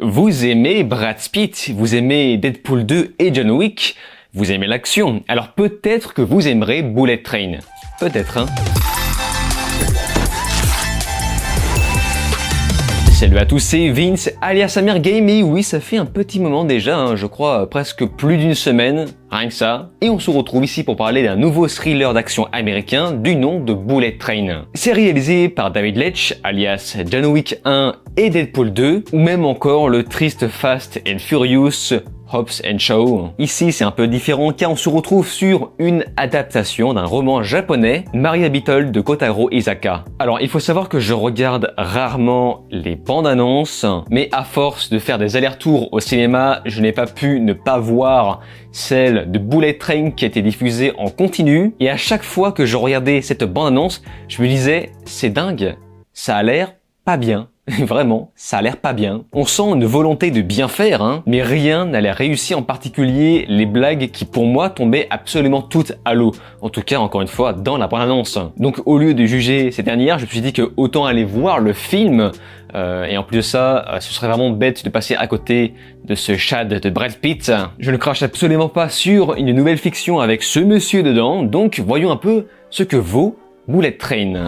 Vous aimez Brad Pitt, vous aimez Deadpool 2 et John Wick, vous aimez l'action, alors peut-être que vous aimerez Bullet Train. Peut-être, hein. Salut à tous, c'est Vince, alias Amir Game, et oui, ça fait un petit moment déjà, hein, je crois presque plus d'une semaine, rien que ça, et on se retrouve ici pour parler d'un nouveau thriller d'action américain du nom de Bullet Train. C'est réalisé par David Leitch, alias John Wick 1 et Deadpool 2, ou même encore le triste Fast and Furious Hobbs & Shaw. Ici, c'est un peu différent car on se retrouve sur une adaptation d'un roman japonais, Maria Beetle de Kotaro Isaka. Alors, il faut savoir que je regarde rarement les bandes annonces, mais à force de faire des allers-retours au cinéma, je n'ai pas pu ne pas voir celle de Bullet Train qui a été diffusée en continu. Et à chaque fois que je regardais cette bande annonce, je me disais, c'est dingue, ça a l'air pas bien. Vraiment, ça a l'air pas bien. On sent une volonté de bien faire, hein, mais rien n'allait réussir, en particulier les blagues qui pour moi tombaient absolument toutes à l'eau. En tout cas, encore une fois, dans la bande-annonce. Donc au lieu de juger ces dernières, je me suis dit que autant aller voir le film, et en plus de ça, ce serait vraiment bête de passer à côté de ce Chad de Brad Pitt. Je ne crache absolument pas sur une nouvelle fiction avec ce monsieur dedans, donc voyons un peu ce que vaut Bullet Train.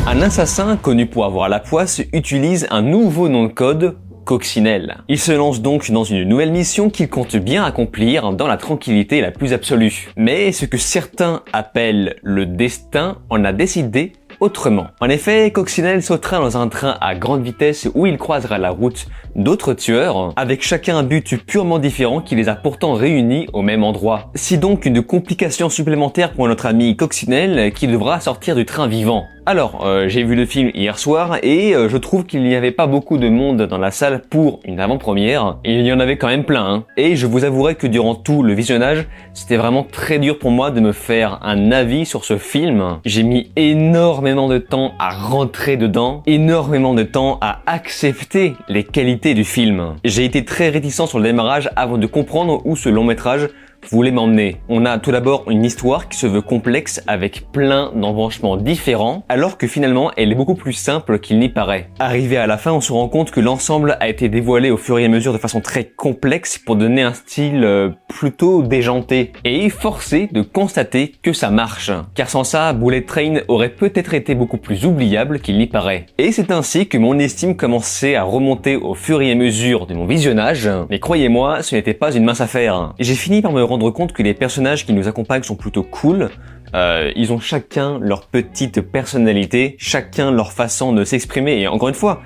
Un assassin connu pour avoir la poisse utilise un nouveau nom de code, Coccinelle. Il se lance donc dans une nouvelle mission qu'il compte bien accomplir dans la tranquillité la plus absolue. Mais ce que certains appellent le destin en a décidé autrement. En effet, Coccinelle sautera dans un train à grande vitesse où il croisera la route d'autres tueurs, avec chacun un but purement différent qui les a pourtant réunis au même endroit. C'est donc une complication supplémentaire pour notre ami Coccinelle qui devra sortir du train vivant. Alors, j'ai vu le film hier soir et je trouve qu'il n'y avait pas beaucoup de monde dans la salle pour une avant-première. Et il y en avait quand même plein, hein. Et je vous avouerai que durant tout le visionnage, c'était vraiment très dur pour moi de me faire un avis sur ce film. J'ai mis énormément de temps à rentrer dedans, énormément de temps à accepter les qualités du film. J'ai été très réticent sur le démarrage avant de comprendre où ce long métrage voulait m'emmener. On a tout d'abord une histoire qui se veut complexe avec plein d'embranchements différents, alors que finalement elle est beaucoup plus simple qu'il n'y paraît. Arrivé à la fin, on se rend compte que l'ensemble a été dévoilé au fur et à mesure de façon très complexe pour donner un style plutôt déjanté, et forcé de constater que ça marche. Car sans ça, Bullet Train aurait peut-être été beaucoup plus oubliable qu'il n'y paraît. Et c'est ainsi que mon estime commençait à remonter au fur et à mesure de mon visionnage, mais croyez-moi, ce n'était pas une mince affaire. J'ai fini par me rendre compte que les personnages qui nous accompagnent sont plutôt cool. Ils ont chacun leur petite personnalité, chacun leur façon de s'exprimer, et encore une fois,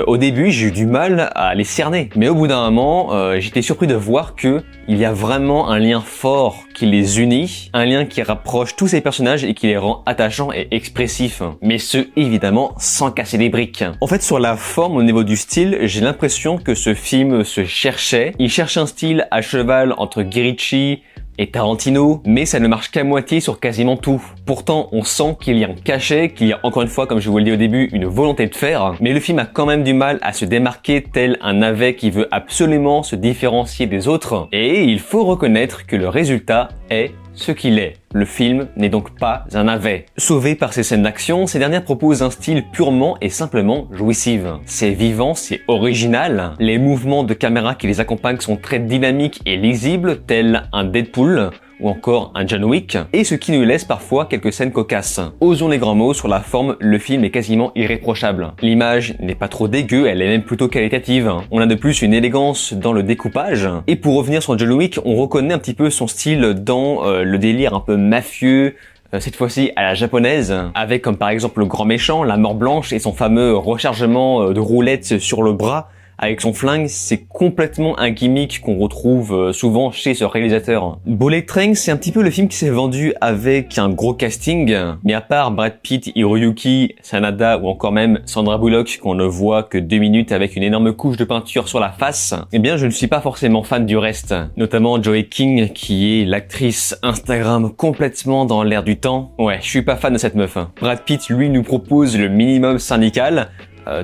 au début j'ai eu du mal à les cerner, mais au bout d'un moment j'étais surpris de voir que il y a vraiment un lien fort qui les unit, un lien qui rapproche tous ces personnages et qui les rend attachants et expressifs, mais ce évidemment sans casser les briques. En fait, sur la forme, au niveau du style, j'ai l'impression que ce film se cherchait. Il cherche un style à cheval entre Guy Ritchie et Tarantino, mais ça ne marche qu'à moitié sur quasiment tout. Pourtant, on sent qu'il y a un cachet, qu'il y a encore une fois, comme je vous le dis au début, une volonté de faire, mais le film a quand même du mal à se démarquer tel un navet qui veut absolument se différencier des autres, et il faut reconnaître que le résultat est ce qu'il est. Le film n'est donc pas un navet. Sauvé par ses scènes d'action, ces dernières proposent un style purement et simplement jouissif. C'est vivant, c'est original. Les mouvements de caméra qui les accompagnent sont très dynamiques et lisibles, tels un Deadpool ou encore un John Wick, et ce qui nous laisse parfois quelques scènes cocasses. Osons les grands mots, sur la forme, le film est quasiment irréprochable. L'image n'est pas trop dégueu, elle est même plutôt qualitative. On a de plus une élégance dans le découpage. Et pour revenir sur John Wick, on reconnaît un petit peu son style dans le délire un peu mafieux, cette fois-ci à la japonaise, avec comme par exemple le grand méchant, la mort blanche et son fameux rechargement de roulettes sur le bras avec son flingue. C'est complètement un gimmick qu'on retrouve souvent chez ce réalisateur. Bullet Train, c'est un petit peu le film qui s'est vendu avec un gros casting, mais à part Brad Pitt, Hiroyuki Sanada ou encore même Sandra Bullock qu'on ne voit que 2 minutes avec une énorme couche de peinture sur la face, eh bien je ne suis pas forcément fan du reste, notamment Joey King qui est l'actrice Instagram complètement dans l'air du temps. Ouais, je suis pas fan de cette meuf. Brad Pitt lui nous propose le minimum syndical,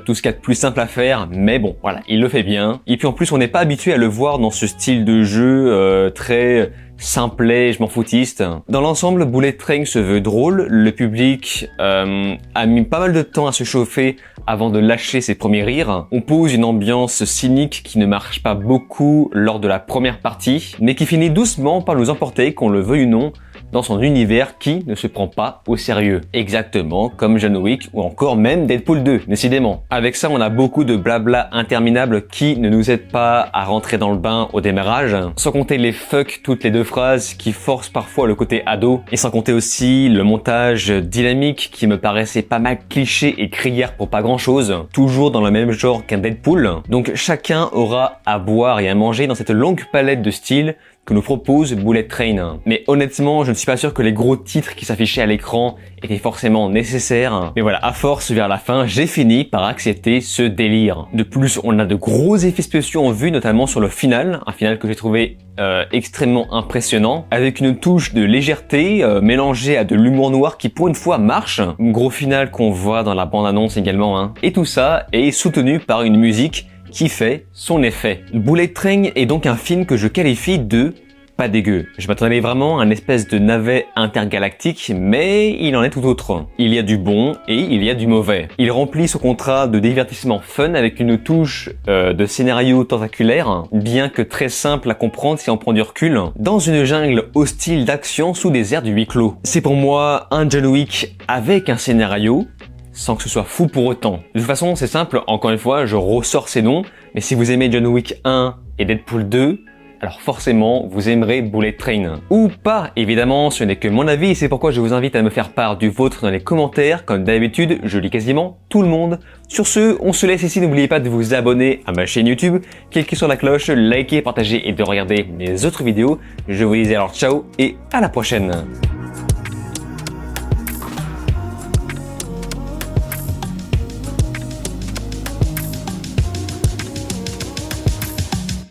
tout ce qu'il y a de plus simple à faire, mais bon, voilà, il le fait bien. Et puis en plus, on n'est pas habitué à le voir dans ce style de jeu très simplet, je m'en foutiste. Dans l'ensemble, Bullet Train se veut drôle, le public a mis pas mal de temps à se chauffer avant de lâcher ses premiers rires. On pose une ambiance cynique qui ne marche pas beaucoup lors de la première partie, mais qui finit doucement par nous emporter, qu'on le veuille ou non, dans son univers qui ne se prend pas au sérieux. Exactement comme John Wick ou encore même Deadpool 2, décidément. Avec ça, on a beaucoup de blabla interminable qui ne nous aide pas à rentrer dans le bain au démarrage, sans compter les fuck toutes les deux phrases qui forcent parfois le côté ado, et sans compter aussi le montage dynamique qui me paraissait pas mal cliché et criard pour pas grand chose, toujours dans le même genre qu'un Deadpool. Donc chacun aura à boire et à manger dans cette longue palette de styles que nous propose Bullet Train. Mais honnêtement, je ne suis pas sûr que les gros titres qui s'affichaient à l'écran étaient forcément nécessaires. Mais voilà, à force, vers la fin, j'ai fini par accepter ce délire. De plus, on a de gros effets spéciaux en vue, notamment sur le final, un final que j'ai trouvé extrêmement impressionnant, avec une touche de légèreté mélangée à de l'humour noir qui pour une fois marche. Un gros final qu'on voit dans la bande-annonce également, hein. Et tout ça est soutenu par une musique qui fait son effet. Bullet Train est donc un film que je qualifie de pas dégueu. Je m'attendais vraiment à un espèce de navet intergalactique, mais il en est tout autre. Il y a du bon et il y a du mauvais. Il remplit son contrat de divertissement fun avec une touche de scénario tentaculaire, bien que très simple à comprendre si on prend du recul, dans une jungle hostile d'action sous des airs du huis clos. C'est pour moi un John Wick avec un scénario, sans que ce soit fou pour autant. De toute façon, c'est simple, encore une fois, je ressors ces noms, mais si vous aimez John Wick 1 et Deadpool 2, alors forcément, vous aimerez Bullet Train. Ou pas, évidemment, ce n'est que mon avis, et c'est pourquoi je vous invite à me faire part du vôtre dans les commentaires. Comme d'habitude, je lis quasiment tout le monde. Sur ce, on se laisse ici, n'oubliez pas de vous abonner à ma chaîne YouTube, cliquez sur la cloche, likez, partagez et de regarder mes autres vidéos. Je vous dis alors ciao et à la prochaine.